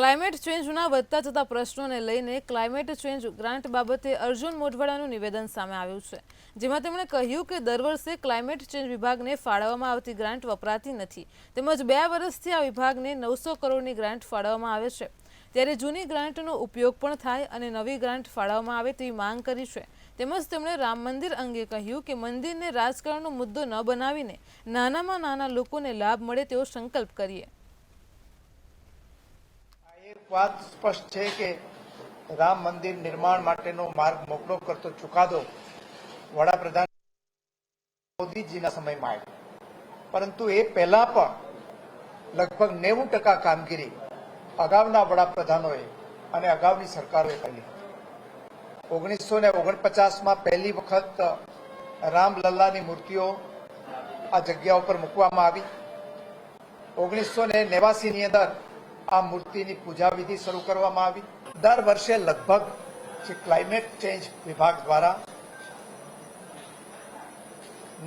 Climate ચેન્જના વધતા જતા પ્રશ્નોને લઈને ક્લાઇમેટ ચેન્જ ગ્રાન્ટ બાબતે અર્જુન મોઢવાડાનું નિવેદન સામે આવ્યું છે, જેમાં તેમણે કહ્યું કે દર વર્ષે ક્લાઇમેટ ચેન્જ વિભાગને ફાળવવામાં આવતી ગ્રાન્ટ વપરાતી નથી, તેમજ 2 વર્ષથી આ વિભાગને 900 કરોડની ગ્રાન્ટ ફાળવવામાં આવે છે, ત્યારે જૂની ગ્રાન્ટનો ઉપયોગ પણ થાય અને નવી ગ્રાન્ટ ફાળવવામાં આવે તેવી માંગ કરી છે. તેમજ તેમણે રામ મંદિર અંગે કહ્યું કે મંદિરને રાજકારણનો મુદ્દો ન બનાવીને નાનામાં નાના લોકોને લાભ મળે તેવો સંકલ્પ કરીએ. એક વાત સ્પષ્ટ છે કે રામ મંદિર નિર્માણ માટેનો માર્ગ મોકળો કરતો ચુકાદો વડાપ્રધાન મોદીજીના સમયમાં આવ્યો, પરંતુ એ પહેલા પણ લગભગ 90% કામગીરી અગાઉના વડાપ્રધાનોએ અને અગાઉની સરકારોએ કરી. 1949માં પહેલી વખત રામલલ્લાની મૂર્તિઓ આ જગ્યા ઉપર મૂકવામાં આવી. 1989ની અંદર આ મૂર્તિની પૂજા વિધિ શરૂ કરવામાં આવી. દર વર્ષે લગભગ જે ક્લાઇમેટ ચેન્જ વિભાગ દ્વારા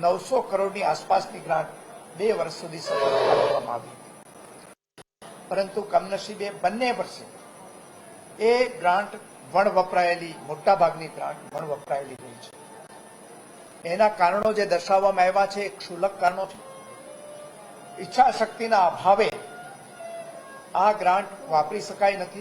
900 કરોડની આસપાસની ગ્રાન્ટ 2 વર્ષ સુધી સતત ફાળવવામાં આવી, પરંતુ કમનસીબે બંને વર્ષે એ ગ્રાન્ટ વણ વપરાયેલી, મોટા ભાગની ગ્રાન્ટ વણ વપરાયેલી હોય છે. એના કારણો જે દર્શાવવામાં આવ્યા છે એ ક્ષુલ્લક કારણો છે. ઈચ્છા શક્તિના અભાવે આ ગ્રાન્ટ વાપરી શકાય નથી.